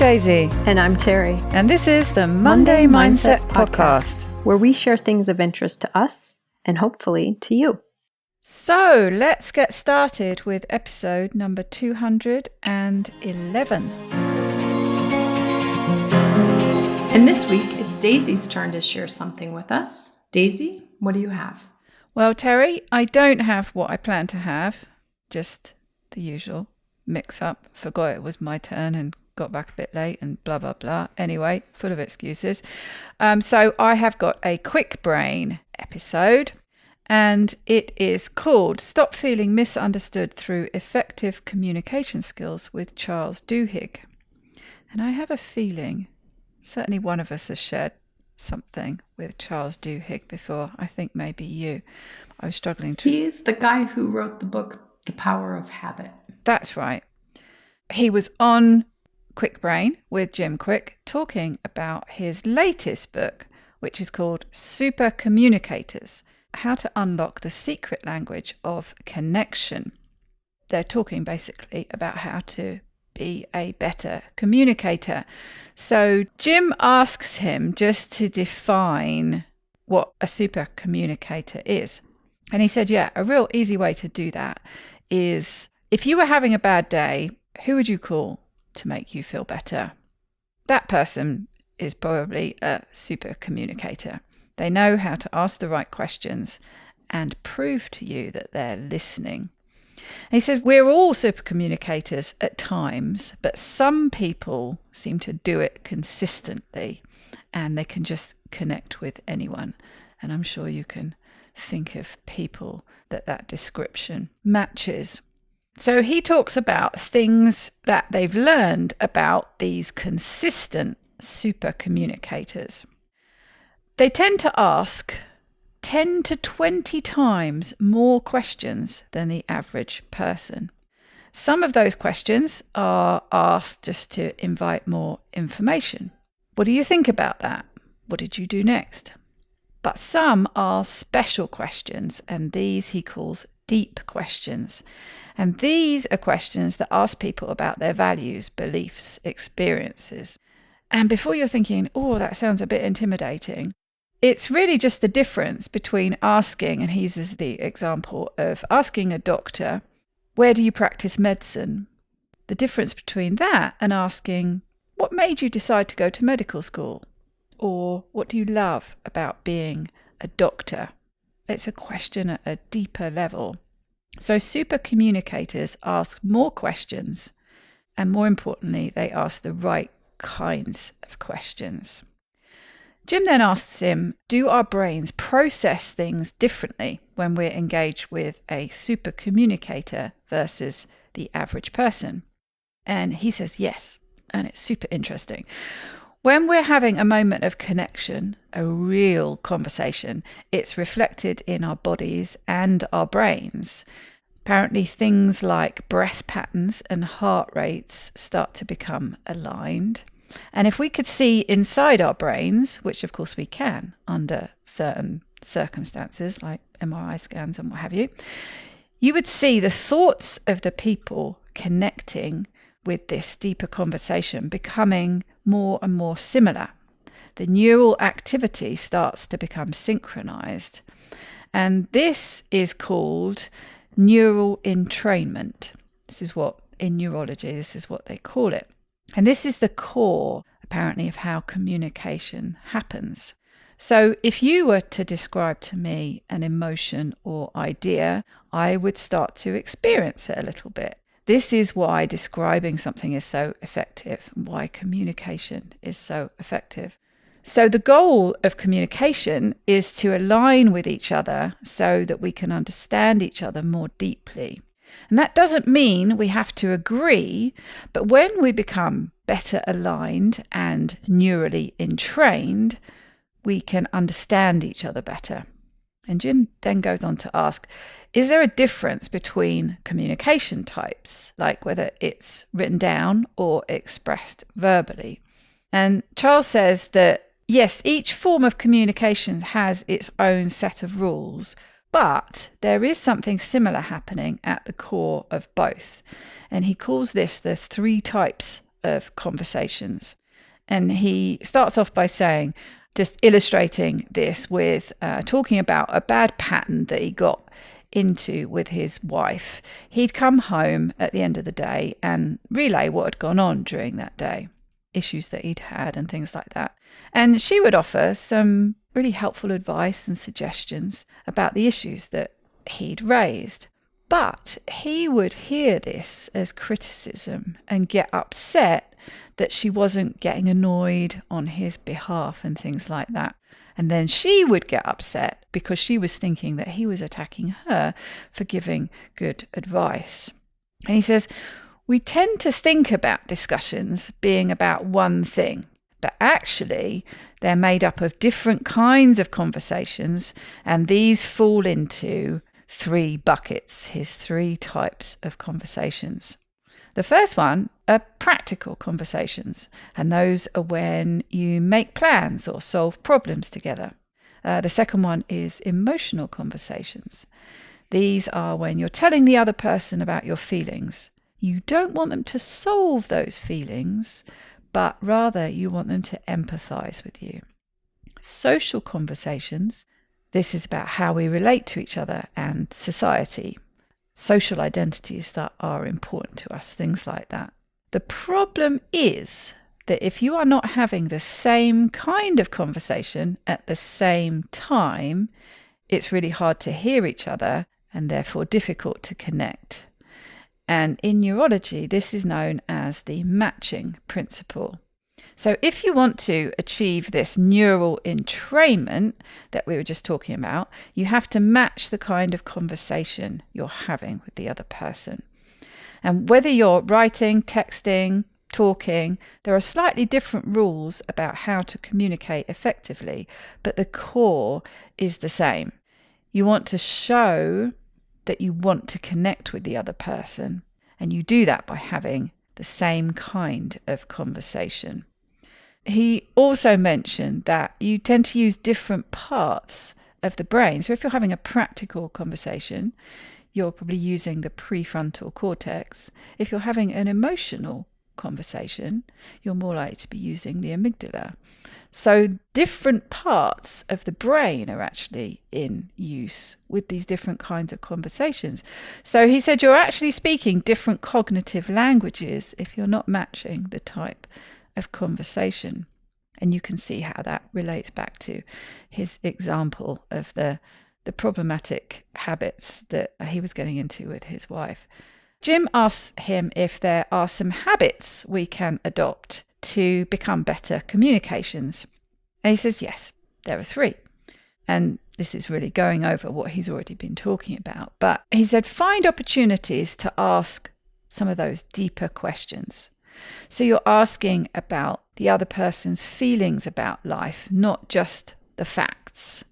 Daisy. And I'm Terry. And this is the Monday Mindset Podcast, where we share things of interest to us and hopefully to you. So let's get started with episode number 211. And this week, it's Daisy's turn to share something with us. Daisy, what do you have? Well, Terry, I don't have what I planned to have, just the usual mix-up. Forgot it was my turn and got back a bit late and blah, blah, blah. Anyway, full of excuses. So I have got a Kwik Brain episode, and it is called Stop Feeling Misunderstood Through Effective Communication Skills with Charles Duhigg. And I have a feeling certainly one of us has shared something with Charles Duhigg before. I think maybe you. I was struggling to... He is the guy who wrote the book, The Power of Habit. That's right. He was on Kwik Brain with Jim Kwik talking about his latest book, which is called SuperCommunicators, How to Unlock the Secret Language of Connection. They're talking basically about how to be a better communicator. So Jim asks him just to define what a super communicator is. And he said, yeah, a real easy way to do that is if you were having a bad day, who would you call to make you feel better? That person is probably a super communicator. They know how to ask the right questions and prove to you that they're listening. And he says, we're all super communicators at times, but some people seem to do it consistently and they can just connect with anyone. And I'm sure you can think of people that description matches. So he talks about things that they've learned about these consistent super communicators. They tend to ask 10 to 20 times more questions than the average person. Some of those questions are asked just to invite more information. What do you think about that? What did you do next? But some are special questions, and these he calls deep questions. And these are questions that ask people about their values, beliefs, experiences. And before you're thinking, oh, that sounds a bit intimidating, it's really just the difference between asking, and he uses the example of asking a doctor, where do you practice medicine? The difference between that and asking, what made you decide to go to medical school? Or what do you love about being a doctor? It's a question at a deeper level. So super communicators ask more questions, and more importantly, they ask the right kinds of questions. Jim then asks him, do our brains process things differently when we're engaged with a super communicator versus the average person? And he says yes, and it's super interesting. When we're having a moment of connection, a real conversation, it's reflected in our bodies and our brains. Apparently things like breath patterns and heart rates start to become aligned. And if we could see inside our brains, which of course we can under certain circumstances like MRI scans and what have you, you would see the thoughts of the people connecting with this deeper conversation becoming more and more similar. The neural activity starts to become synchronized. And this is called neural entrainment. This is what, in neurology, this is what they call it. And this is the core, apparently, of how communication happens. So if you were to describe to me an emotion or idea, I would start to experience it a little bit. This is why describing something is so effective and why communication is so effective. So the goal of communication is to align with each other so that we can understand each other more deeply. And that doesn't mean we have to agree, but when we become better aligned and neurally entrained, we can understand each other better. And Jim then goes on to ask, is there a difference between communication types, like whether it's written down or expressed verbally? And Charles says that, yes, each form of communication has its own set of rules, but there is something similar happening at the core of both. And he calls this the 3 types of conversations. And he starts off by saying, just illustrating this with talking about a bad pattern that he got into with his wife. He'd come home at the end of the day and relay what had gone on during that day, issues that he'd had and things like that. And she would offer some really helpful advice and suggestions about the issues that he'd raised. But he would hear this as criticism and get upset that she wasn't getting annoyed on his behalf and things like that. And then she would get upset because she was thinking that he was attacking her for giving good advice. And he says, we tend to think about discussions being about one thing, but actually they're made up of different kinds of conversations, and these fall into 3 buckets, his 3 types of conversations. The first one are practical conversations, and those are when you make plans or solve problems together. The second one is emotional conversations. These are when you're telling the other person about your feelings. You don't want them to solve those feelings, but rather you want them to empathize with you. Social conversations. This is about how we relate to each other and society. Social identities that are important to us, things like that. The problem is that if you are not having the same kind of conversation at the same time, it's really hard to hear each other and therefore difficult to connect. And in neurology, this is known as the matching principle. So if you want to achieve this neural entrainment that we were just talking about, you have to match the kind of conversation you're having with the other person. And whether you're writing, texting, talking, there are slightly different rules about how to communicate effectively, but the core is the same. You want to show that you want to connect with the other person, and you do that by having the same kind of conversation. He also mentioned that you tend to use different parts of the brain. So if you're having a practical conversation, you're probably using the prefrontal cortex. If you're having an emotional conversation, you're more likely to be using the amygdala. So different parts of the brain are actually in use with these different kinds of conversations. So he said you're actually speaking different cognitive languages if you're not matching the type of conversation. And you can see how that relates back to his example of the problematic habits that he was getting into with his wife. Jim asks him if there are some habits we can adopt to become better communications. And he says, yes, there are 3. And this is really going over what he's already been talking about. But he said, find opportunities to ask some of those deeper questions. So you're asking about the other person's feelings about life, not just the facts.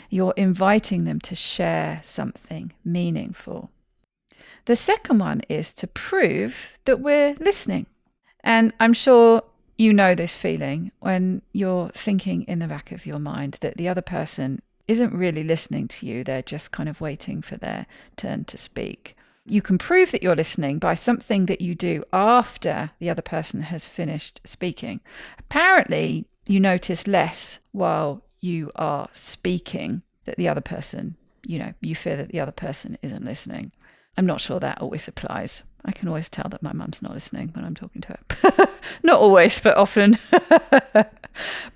You're inviting them to share something meaningful. The second one is to prove that we're listening. And I'm sure you know this feeling when you're thinking in the back of your mind that the other person isn't really listening to you. They're just kind of waiting for their turn to speak. You can prove that you're listening by something that you do after the other person has finished speaking. Apparently, you notice less while you are speaking that the other person, you fear that the other person isn't listening. I'm not sure that always applies. I can always tell that my mum's not listening when I'm talking to her. Not always, but often.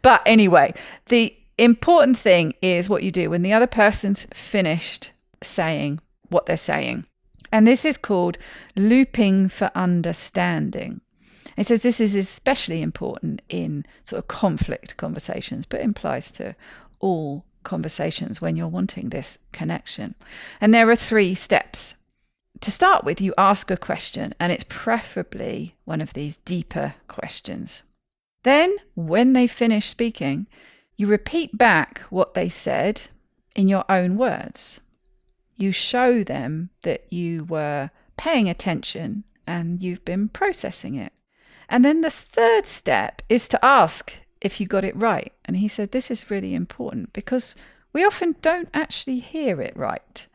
But anyway, the important thing is what you do when the other person's finished saying what they're saying. And this is called looping for understanding. It says this is especially important in sort of conflict conversations, but implies to all conversations when you're wanting this connection. And there are 3 steps. To start with, you ask a question, and it's preferably one of these deeper questions. Then, when they finish speaking, you repeat back what they said in your own words. You show them that you were paying attention and you've been processing it. And then the third step is to ask if you got it right. And he said this is really important because we often don't actually hear it right.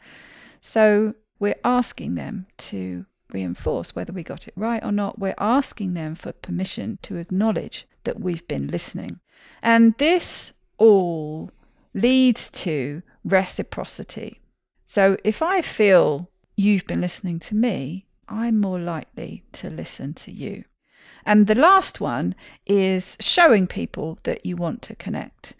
So we're asking them to reinforce whether we got it right or not. We're asking them for permission to acknowledge that we've been listening. And this all leads to reciprocity. So if I feel you've been listening to me, I'm more likely to listen to you. And the last one is showing people that you want to connect.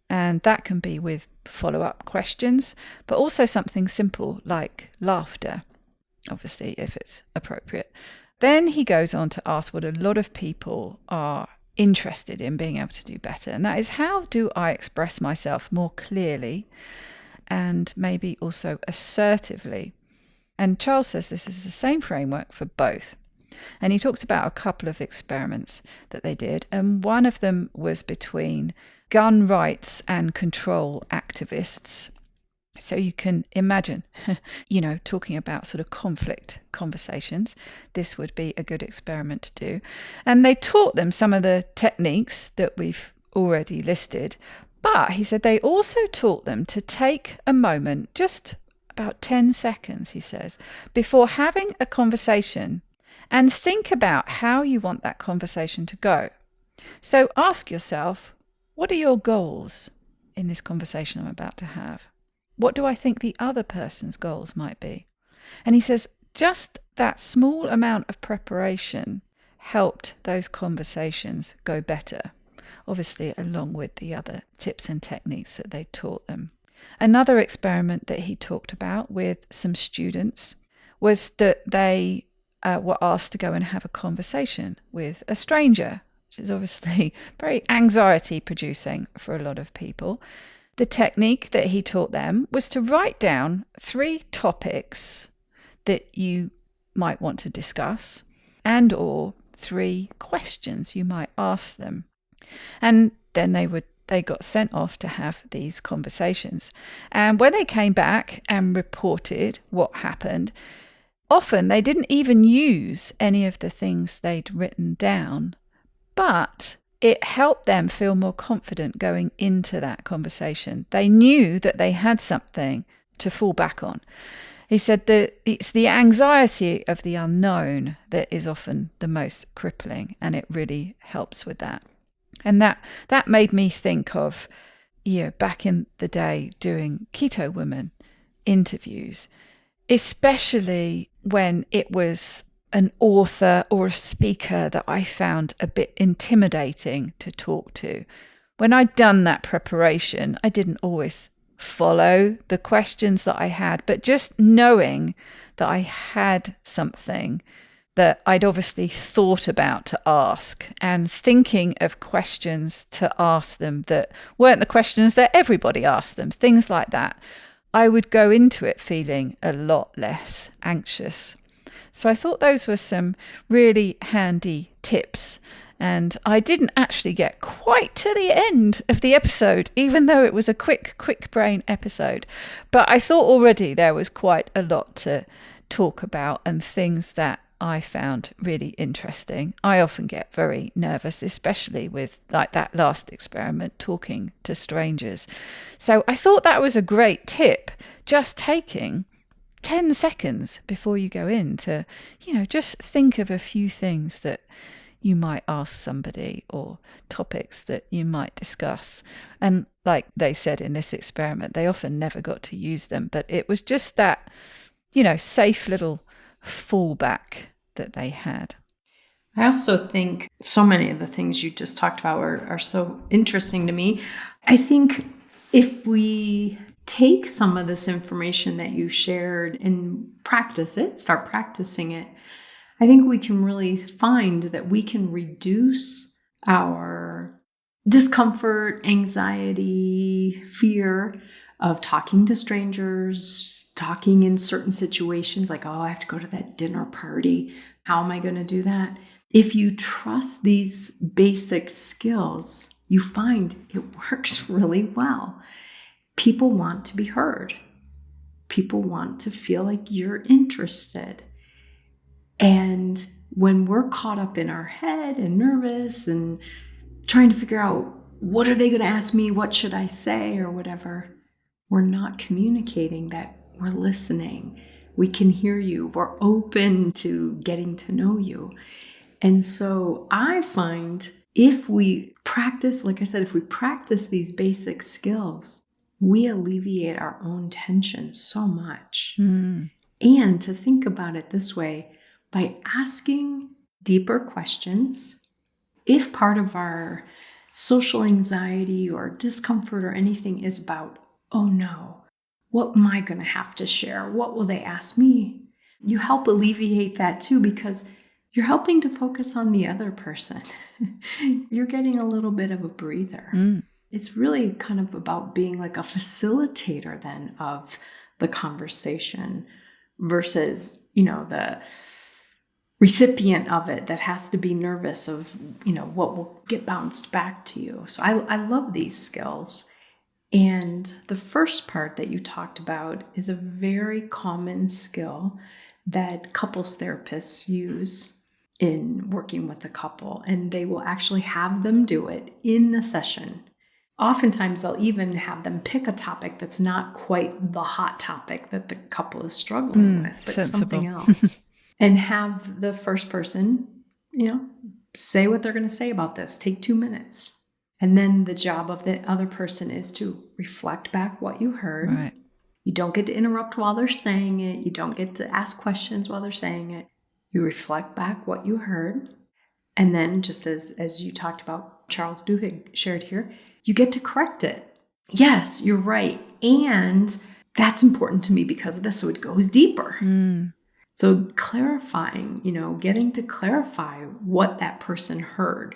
And that can be with follow-up questions, but also something simple like laughter, obviously, if it's appropriate. Then he goes on to ask what a lot of people are interested in being able to do better. And that is, how do I express myself more clearly and maybe also assertively? And Charles says this is the same framework for both. And he talks about a couple of experiments that they did. And one of them was between gun rights and control activists. So you can imagine, talking about sort of conflict conversations. This would be a good experiment to do. And they taught them some of the techniques that we've already listed. But he said they also taught them to take a moment, just about 10 seconds, he says, before having a conversation, and think about how you want that conversation to go. So ask yourself, what are your goals in this conversation I'm about to have? What do I think the other person's goals might be? And he says just that small amount of preparation helped those conversations go better, obviously along with the other tips and techniques that they taught them. Another experiment that he talked about with some students was that they were asked to go and have a conversation with a stranger, which is obviously very anxiety producing for a lot of people. The technique that he taught them was to write down 3 topics that you might want to discuss, and or 3 questions you might ask them. And then they got sent off to have these conversations. And when they came back and reported what happened, often they didn't even use any of the things they'd written down, but it helped them feel more confident going into that conversation. They knew that they had something to fall back on. He said that it's the anxiety of the unknown that is often the most crippling, and it really helps with that. And that made me think of, back in the day doing Keto Women interviews, especially when it was an author or a speaker that I found a bit intimidating to talk to. When I'd done that preparation, I didn't always follow the questions that I had, but just knowing that I had something that I'd obviously thought about to ask, and thinking of questions to ask them that weren't the questions that everybody asked them, things like that, I would go into it feeling a lot less anxious. So I thought those were some really handy tips. And I didn't actually get quite to the end of the episode, even though it was a Kwik Brain episode. But I thought already there was quite a lot to talk about and things that I found really interesting. I often get very nervous, especially with like that last experiment, talking to strangers. So I thought that was a great tip, just taking 10 seconds before you go in to, just think of a few things that you might ask somebody or topics that you might discuss. And like they said in this experiment, they often never got to use them, but it was just that, safe little fallback that they had. I also think so many of the things you just talked about are so interesting to me. I think if we take some of this information that you shared and practice it, start practicing it, I think we can really find that we can reduce our discomfort, anxiety, fear of talking to strangers, talking in certain situations like, I have to go to that dinner party. How am I going to do that? If you trust these basic skills, you find it works really well. People want to be heard. People want to feel like you're interested. And when we're caught up in our head and nervous and trying to figure out, what are they going to ask me? What should I say or whatever? We're not communicating that we're listening. We can hear you. We're open to getting to know you. And so I find if we practice, like I said, if we practice these basic skills, we alleviate our own tension so much. Mm. And to think about it this way, by asking deeper questions, if part of our social anxiety or discomfort or anything is about, oh no, what am I going to have to share? What will they ask me? You help alleviate that too, because you're helping to focus on the other person. You're getting a little bit of a breather. Mm. It's really kind of about being like a facilitator then of the conversation versus, the recipient of it that has to be nervous of, what will get bounced back to you. So I love these skills. And the first part that you talked about is a very common skill that couples therapists use in working with a couple, and they will actually have them do it in the session. Oftentimes, they'll even have them pick a topic that's not quite the hot topic that the couple is struggling with, but sensible. something else. And have the first person, say what they're going to say about this. Take 2 minutes. And then the job of the other person is to reflect back what you heard. Right. You don't get to interrupt while they're saying it. You don't get to ask questions while they're saying it. You reflect back what you heard. And then, just as you talked about, Charles Duhigg shared here, you get to correct it. Yes, you're right. And that's important to me because of this. So it goes deeper. Mm. So clarifying, getting to clarify what that person heard,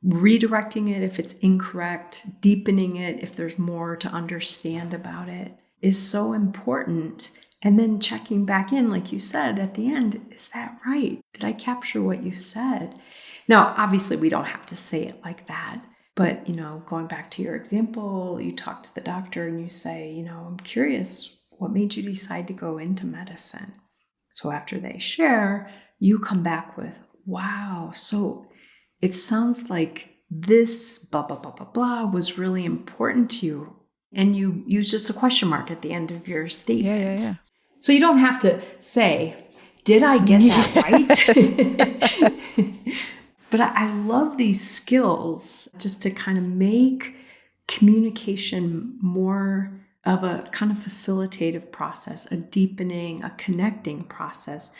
redirecting it if it's incorrect, deepening it if there's more to understand about it is so important. And then checking back in, like you said at the end, is that right? Did I capture what you said? Now, obviously, we don't have to say it like that. But, going back to your example, you talk to the doctor and you say, I'm curious, what made you decide to go into medicine? So after they share, you come back with, wow, so it sounds like this blah, blah, blah, blah, blah was really important to you. And you use just a question mark at the end of your statement. Yeah. So you don't have to say, did I get that right? But I love these skills just to kind of make communication more of a kind of facilitative process, a deepening, a connecting process,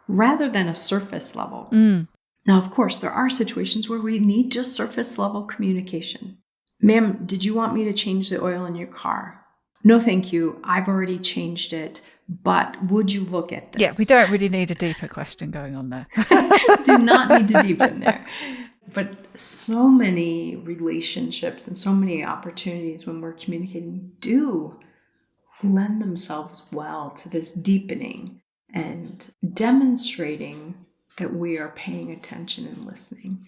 rather than a surface level. Mm. Now, of course, there are situations where we need just surface level communication. Ma'am, did you want me to change the oil in your car? No, thank you. I've already changed it. But would you look at this? Yeah, we don't really need a deeper question going on there. Do not need to deepen there. But so many relationships and so many opportunities when we're communicating do lend themselves well to this deepening and demonstrating that we are paying attention and listening.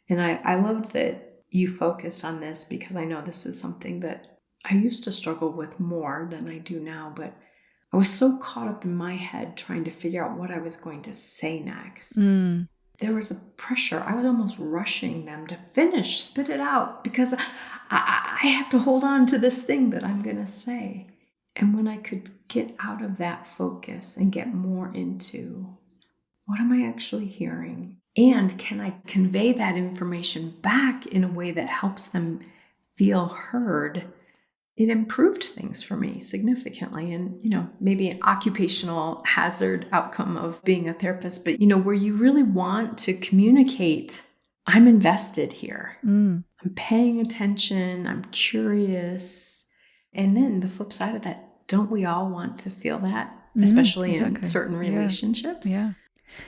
And I love that you focused on this because I know this is something that I used to struggle with more than I do now, but I was so caught up in my head trying to figure out what I was going to say next. Mm. There was a pressure. I was almost rushing them to finish, spit it out, because I have to hold on to this thing that I'm going to say. And when I could get out of that focus and get more into what am I actually hearing? And can I convey that information back in a way that helps them feel heard? It improved things for me significantly. And, maybe an occupational hazard outcome of being a therapist, but, where you really want to communicate, I'm invested here. I'm paying attention. I'm curious. And then the flip side of that, don't we all want to feel that, especially in certain relationships? Yeah.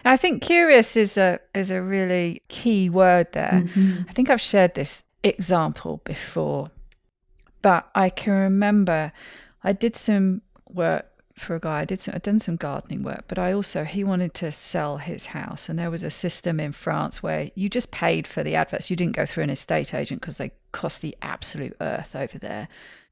I think curious is a really key word there. Mm-hmm. I think I've shared this example before. But I can remember I did some work for a guy. I'd done some gardening work, but he wanted to sell his house. And there was a system in France where you just paid for the adverts. You didn't go through an estate agent because they cost the absolute earth over there.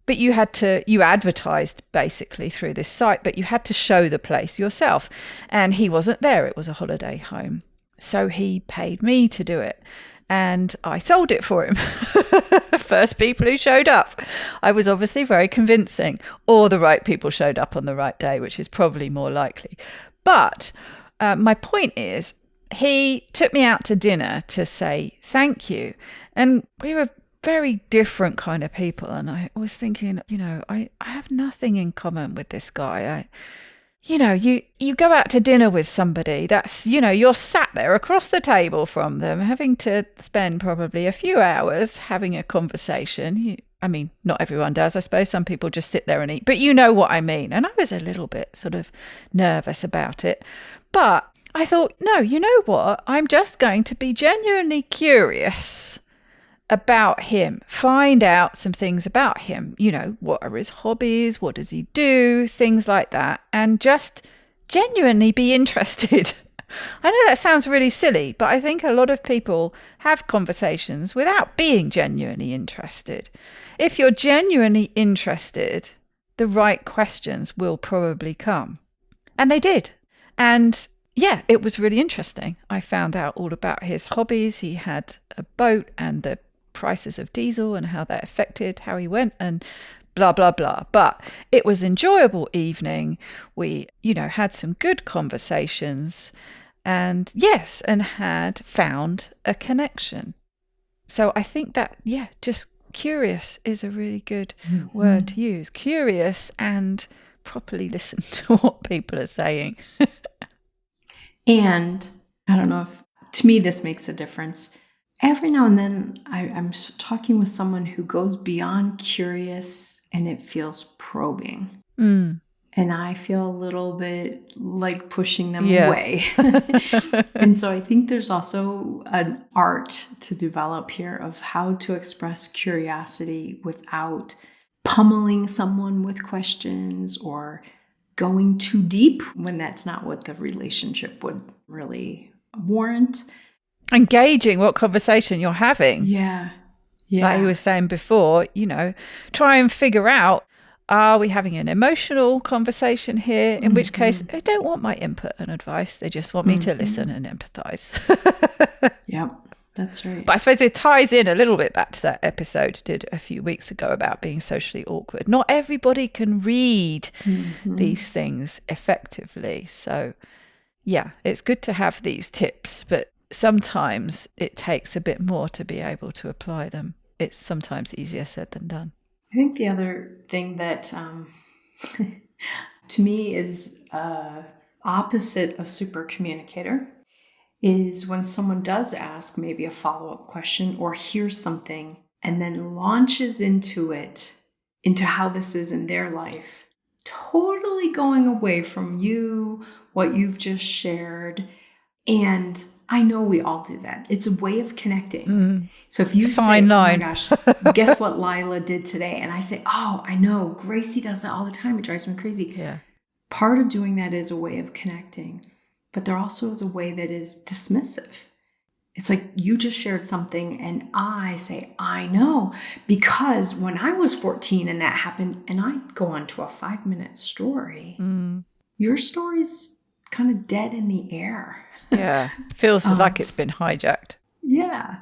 But you advertised basically through this site, but you had to show the place yourself. And he wasn't there. It was a holiday home. So he paid me to do it. and I sold it for him. First people who showed up. I was obviously very convincing, or the right people showed up on the right day, which is probably more likely. But my point is, he took me out to dinner to say thank you. And we were very different kind of people. And I was thinking, I have nothing in common with this guy. You go out to dinner with somebody that's, you're sat there across the table from them, having to spend probably a few hours having a conversation. I mean, not everyone does, I suppose. Some people just sit there and eat, but you know what I mean. And I was a little bit sort of nervous about it. But I thought, no, you know what? I'm just going to be genuinely curious about him, find out some things about him. What are his hobbies? What does he do? Things like that. And just genuinely be interested. I know that sounds really silly, but I think a lot of people have conversations without being genuinely interested. If you're genuinely interested, the right questions will probably come. And they did. And yeah, it was really interesting. I found out all about his hobbies. He had a boat and the prices of diesel and how that affected how he went and blah, blah, blah. But it was an enjoyable evening. We, had some good conversations and had found a connection. So I think that, just curious is a really good word to use. Curious and properly listen to what people are saying. And I don't know if, to me, this makes a difference. Every now and then I'm talking with someone who goes beyond curious and it feels probing. And I feel a little bit like pushing them away. And so I think there's also an art to develop here of how to express curiosity without pummeling someone with questions or going too deep when that's not what the relationship would really warrant. Engaging what conversation you're having. Yeah. Like you were saying before, try and figure out, are we having an emotional conversation here? In which case, they don't want my input and advice. They just want me to listen and empathize. Yep, that's right. But I suppose it ties in a little bit back to that episode I did a few weeks ago about being socially awkward. Not everybody can read these things effectively. So, yeah, it's good to have these tips, but sometimes it takes a bit more to be able to apply them. It's sometimes easier said than done. I think the other thing that to me is opposite of SuperCommunicator is when someone does ask maybe a follow-up question or hears something and then launches into how this is in their life, totally going away from you, what you've just shared. And I know we all do that. It's a way of connecting. So if you say, line. oh my gosh, guess what Lila did today? And I say, oh, I know, Gracie does that all the time. It drives me crazy. Yeah. Part of doing that is a way of connecting, but there also is a way that is dismissive. It's like you just shared something and I say, I know, because when I was 14 and that happened, and I go on to a 5-minute story, your story's kind of dead in the air. Yeah, feels like it's been hijacked. Yeah.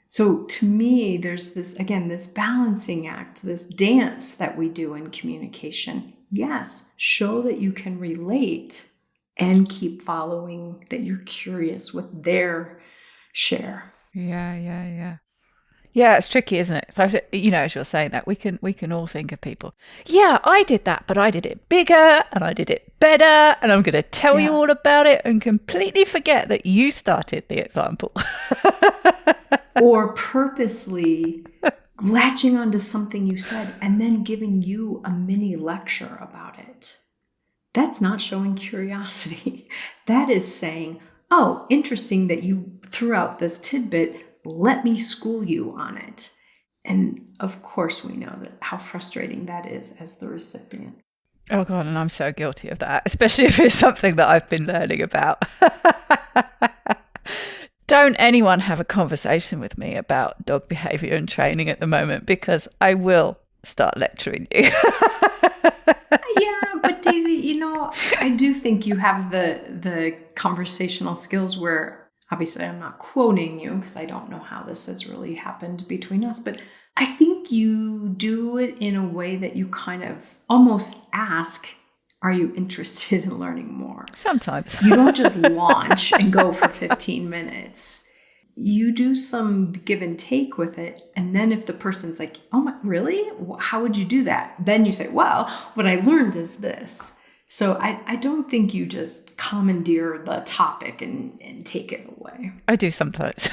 So to me, there's this balancing act, this dance that we do in communication. Yes, show that you can relate and keep following, that you're curious with their share. Yeah. Yeah, it's tricky, isn't it? So, as you're saying that, we can all think of people. Yeah, I did that, but I did it bigger and I did it better, and I'm going to tell you all about it, and completely forget that you started the example. Or purposely latching onto something you said and then giving you a mini lecture about it. That's not showing curiosity. That is saying, oh, interesting that you threw out this tidbit. Let me school you on it. And of course, we know that how frustrating that is as the recipient. Oh, God, and I'm so guilty of that, especially if it's something that I've been learning about. Don't anyone have a conversation with me about dog behavior and training at the moment, because I will start lecturing you. Yeah, but Daisy, I do think you have the conversational skills where obviously I'm not quoting you because I don't know how this has really happened between us, but I think you do it in a way that you kind of almost ask, are you interested in learning more? Sometimes. You don't just launch and go for 15 minutes. You do some give and take with it. And then if the person's like, oh my, really? How would you do that? Then you say, well, what I learned is this. So I don't think you just commandeer the topic and take it away. I do sometimes.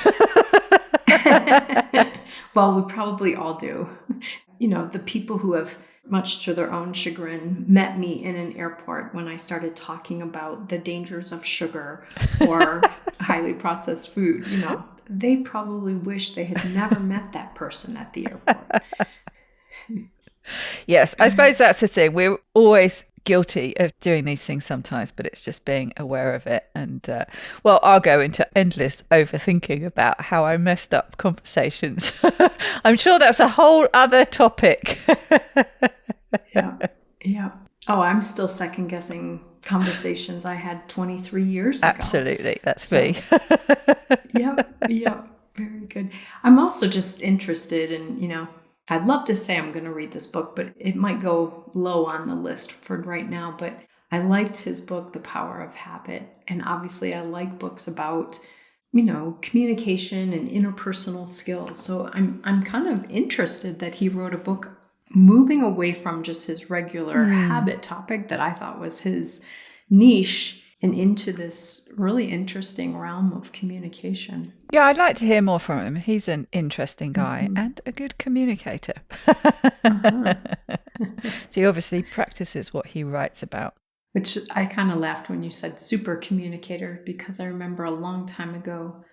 Well, we probably all do. The people who have, much to their own chagrin, met me in an airport when I started talking about the dangers of sugar or highly processed food, they probably wish they had never met that person at the airport. Yes, I suppose that's the thing. We're always guilty of doing these things sometimes, but it's just being aware of it. And I'll go into endless overthinking about how I messed up conversations. I'm sure that's a whole other topic. Yeah. Oh, I'm still second guessing conversations I had 23 years ago. Absolutely, that's me. Yep. Very good. I'm also just interested in, I'd love to say I'm going to read this book, but it might go low on the list for right now. But I liked his book, The Power of Habit. And obviously I like books about, communication and interpersonal skills. So I'm kind of interested that he wrote a book moving away from just his regular habit topic that I thought was his niche and into this really interesting realm of communication. Yeah, I'd like to hear more from him. He's an interesting guy and a good communicator. So he obviously practices what he writes about. Which I kind of laughed when you said SuperCommunicator, because I remember a long time ago,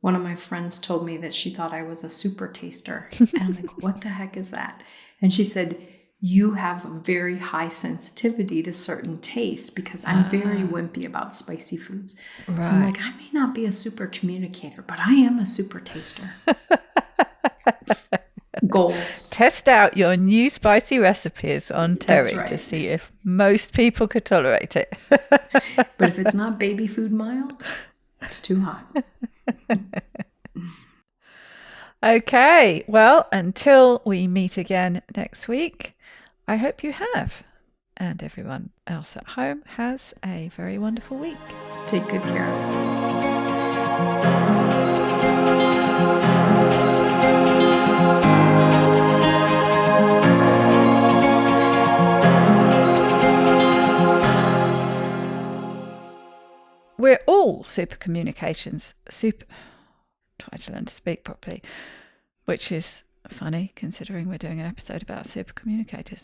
one of my friends told me that she thought I was a super taster. And I'm like, what the heck is that? And she said, you have a very high sensitivity to certain tastes, because I'm very wimpy about spicy foods. Right. So I'm like, I may not be a super communicator, but I am a super taster. Goals. Test out your new spicy recipes on Terry to see if most people could tolerate it. But if it's not baby food mild, it's too hot. Okay, well, until we meet again next week, I hope you have, and everyone else at home has a very wonderful week. Take good care. We're all super communications. Try to learn to speak properly, which is funny considering we're doing an episode about super communicators.